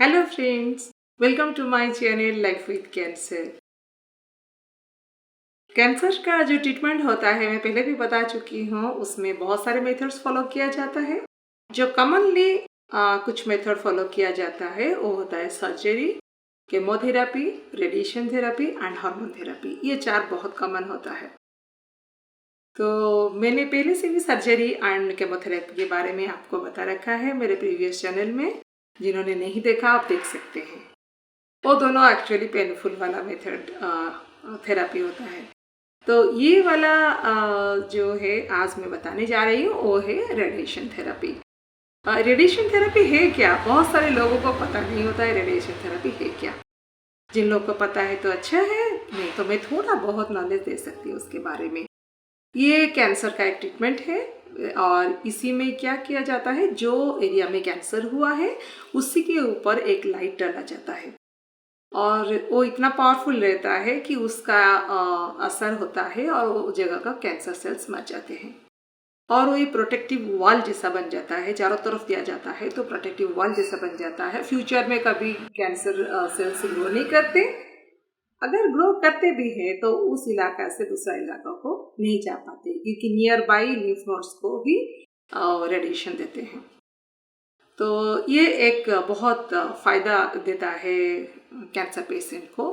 Hello friends, welcome to my channel life with cancer. Cancer का जो treatment होता है मैं पहले भी बता चुकी हूँ। उसमें बहुत सारे मेथड्स फॉलो किया जाता है। जो कॉमनली कुछ मेथड फॉलो किया जाता है वो होता है surgery, chemotherapy, radiation therapy and hormone therapy. ये चार बहुत कॉमन होता है। तो मैंने पहले से भी सर्जरी एंड केमोथेरेपी के बारे में आपको बता रखा है मेरे प्रीवियस चैनल में। जिन्होंने नहीं देखा आप देख सकते हैं। वो दोनों एक्चुअली पेनफुल वाला मेथड थेरेपी होता है। तो ये वाला जो है आज मैं बताने जा रही हूँ वो है रेडिएशन थेरेपी। रेडिएशन थेरेपी है क्या? बहुत सारे लोगों को पता नहीं होता है रेडिएशन थेरेपी है क्या। जिन लोगों को पता है तो अच्छा है, नहीं तो मैं थोड़ा बहुत नॉलेज दे सकती हूँ उसके बारे में। ये कैंसर का एक ट्रीटमेंट है और इसी में क्या किया जाता है, जो एरिया में कैंसर हुआ है उसी के ऊपर एक लाइट डाला जाता है और वो इतना पावरफुल रहता है कि उसका असर होता है और वो जगह का कैंसर सेल्स मर जाते हैं और वो ये प्रोटेक्टिव वॉल जैसा बन जाता है। चारों तरफ दिया जाता है तो प्रोटेक्टिव वॉल जैसा बन जाता है। फ्यूचर में कभी कैंसर सेल्स ग्रो नहीं करते। अगर ग्रो करते भी हैं तो उस इलाका से दूसरा इलाका को नहीं जा पाते क्योंकि नियर बाई लिम्फ नोड्स को भी रेडिएशन देते हैं। तो ये एक बहुत फ़ायदा देता है कैंसर पेशेंट को।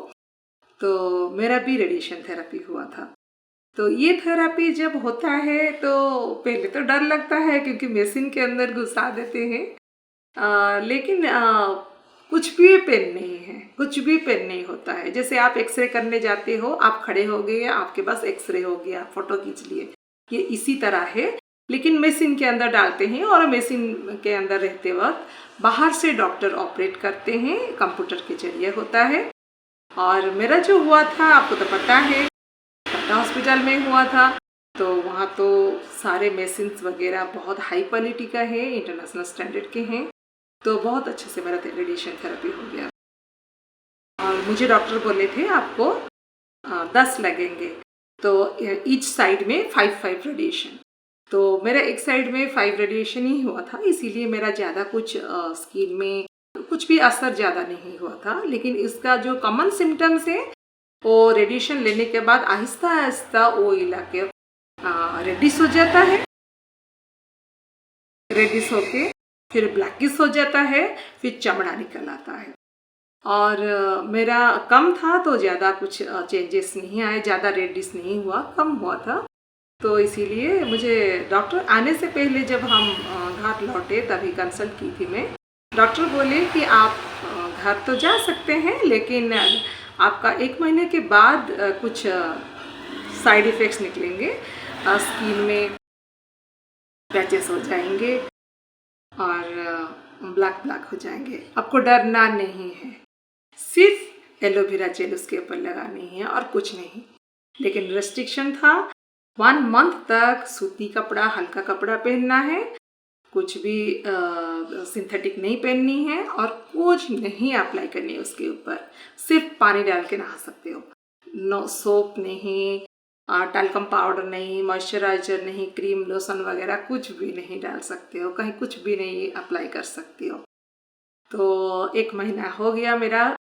तो मेरा भी रेडिएशन थेरेपी हुआ था। तो ये थेरेपी जब होता है तो पहले तो डर लगता है क्योंकि मशीन के अंदर घुसा देते हैं। लेकिन कुछ भी पेन नहीं है, कुछ भी पेन नहीं होता है। जैसे आप एक्सरे करने जाते हो, आप खड़े हो गए, आपके पास एक्सरे हो गया, फोटो खींच लिए, ये इसी तरह है। लेकिन मशीन के अंदर डालते हैं और मशीन के अंदर रहते वक्त बाहर से डॉक्टर ऑपरेट करते हैं, कंप्यूटर के जरिए होता है। और मेरा जो हुआ था आपको तो पता है, टाटा हॉस्पिटल में हुआ था। तो वहाँ तो सारे मशीन्स वगैरह बहुत हाई क्वालिटी का है, इंटरनेशनल स्टैंडर्ड के हैं। तो बहुत अच्छे से मेरा रेडिएशन थेरेपी हो गया और मुझे डॉक्टर बोले थे आपको 10 लगेंगे, तो ईच साइड में 5 रेडिएशन। तो मेरा एक साइड में 5 रेडिएशन ही हुआ था, इसीलिए मेरा ज़्यादा कुछ स्किन में कुछ भी असर ज़्यादा नहीं हुआ था। लेकिन इसका जो कॉमन सिम्टम्स है वो रेडिएशन लेने के बाद आहिस्ता आहिस्ता वो इलाके रेडिश हो जाता है। रेडिश होके फिर ब्लैकिश हो जाता है, फिर चमड़ा निकल आता है। और मेरा कम था तो ज़्यादा कुछ चेंजेस नहीं आए, ज़्यादा रेडिश नहीं हुआ, कम हुआ था। तो इसीलिए मुझे डॉक्टर आने से पहले जब हम घर लौटे तभी कंसल्ट की थी मैं। डॉक्टर बोले कि आप घर तो जा सकते हैं लेकिन आपका 1 महीने के बाद कुछ साइड इफ़ेक्ट्स निकलेंगे। स्किन में पैचेस हो जाएंगे और ब्लैक ब्लैक हो जाएंगे। आपको डरना नहीं है, सिर्फ एलोवेरा जेल उसके ऊपर लगानी है और कुछ नहीं। लेकिन रेस्ट्रिक्शन था, 1 मंथ तक सूती कपड़ा, हल्का कपड़ा पहनना है, कुछ भी सिंथेटिक नहीं पहननी है और कुछ नहीं अप्लाई करनी है उसके ऊपर। सिर्फ पानी डाल के नहा सकते हो। नो सोप नहीं, टैल्कम पाउडर नहीं, मॉइस्चराइजर नहीं, क्रीम लोशन वगैरह कुछ भी नहीं डाल सकते हो, कहीं कुछ भी नहीं अप्लाई कर सकते हो। तो 1 महीना हो गया मेरा।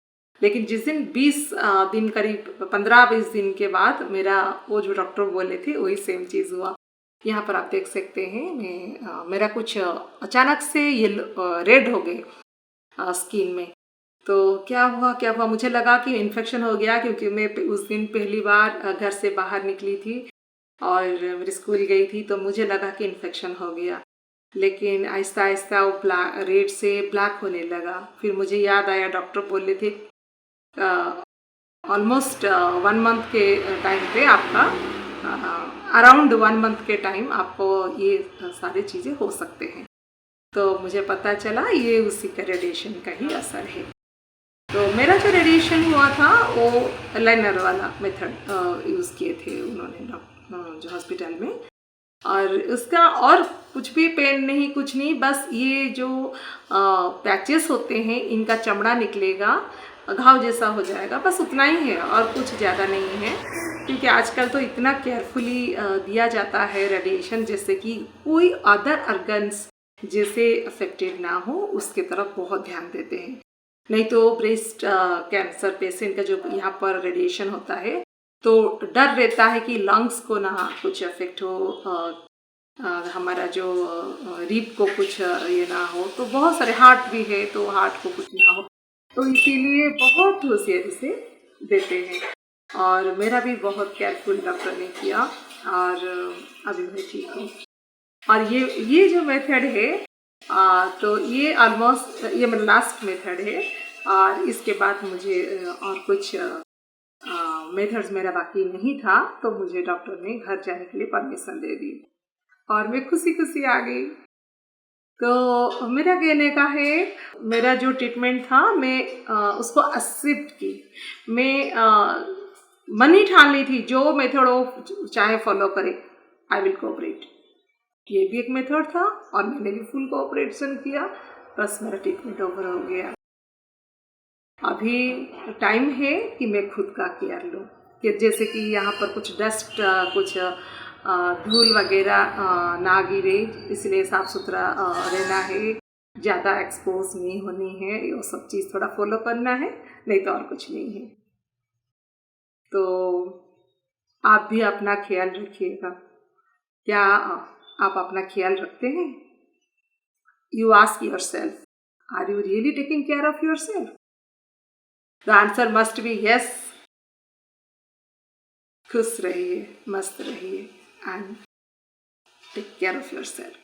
लेकिन जिस दिन 20 दिन, करीब 15-20 दिन के बाद मेरा वो जो डॉक्टर बोले थे वही सेम चीज़ हुआ। यहाँ पर आप देख सकते हैं मेरा कुछ अचानक से ये रेड हो गए स्किन में। तो क्या हुआ मुझे लगा कि इन्फेक्शन हो गया क्योंकि मैं उस दिन पहली बार घर से बाहर निकली थी और मेरी स्कूल गई थी, तो मुझे लगा कि इन्फेक्शन हो गया। लेकिन आहिस्ता आहिस्ता वो रेड से ब्लैक होने लगा। फिर मुझे याद आया डॉक्टर बोले थे ऑलमोस्ट 1 मंथ के टाइम पे आपका अराउंड 1 मंथ के टाइम आपको ये सारी चीज़ें हो सकते हैं। तो मुझे पता चला ये उसी का रेडिएशन का ही असर है। तो मेरा जो रेडिएशन हुआ था वो लाइनर वाला मेथड यूज़ किए थे उन्होंने जो हॉस्पिटल में। और उसका और कुछ भी पेन नहीं, कुछ नहीं, बस ये जो पैचेस होते हैं इनका चमड़ा निकलेगा, घाव जैसा हो जाएगा, बस उतना ही है और कुछ ज़्यादा नहीं है। क्योंकि आजकल तो इतना केयरफुली दिया जाता है रेडिएशन, जैसे कि कोई अदर ऑर्गन्स जैसे अफेक्टेड ना हो उसके तरफ बहुत ध्यान देते हैं। नहीं तो ब्रेस्ट कैंसर पेशेंट का जो यहाँ पर रेडिएशन होता है तो डर रहता है कि लंग्स को ना कुछ अफेक्ट हो, हमारा जो रीप को कुछ ये ना हो, तो बहुत सारे हार्ट भी है तो हार्ट को कुछ ना हो, तो इसीलिए बहुत होशियारी से देते हैं। और मेरा भी बहुत केयरफुल डॉक्टर ने किया और अभी मैं ठीक हूँ। और ये जो मेथड है तो ये ऑलमोस्ट ये मेरा लास्ट मेथड है और इसके बाद मुझे और कुछ मेथड्स मेरा बाकी नहीं था, तो मुझे डॉक्टर ने घर जाने के लिए परमिशन दे दी और मैं खुशी खुशी आ गई। तो मेरा कहने का है, मेरा जो ट्रीटमेंट था मैं उसको एक्सेप्ट की। मैं मन ही ठान ली थी जो मेथड वो चाहे फॉलो करे, आई विल कोऑपरेट। ये भी एक मेथड था और मैंने भी फुल कोऑपरेशन किया। बस मेरा ट्रीटमेंट ओवर हो गया। अभी टाइम है कि मैं खुद का केयर लूँ, कि जैसे कि यहाँ पर कुछ डस्ट कुछ धूल वगैरह ना गिरे, इसलिए साफ़ सुथरा रहना है, ज़्यादा एक्सपोज नहीं होनी है, ये सब चीज़ थोड़ा फॉलो करना है, नहीं तो और कुछ नहीं है। तो आप भी अपना ख्याल रखिएगा। क्या आप अपना ख्याल रखते हैं? You ask yourself, are you really taking care of yourself? The answer must be yes. खुश रहिए, मस्त रहिए and take care of yourself.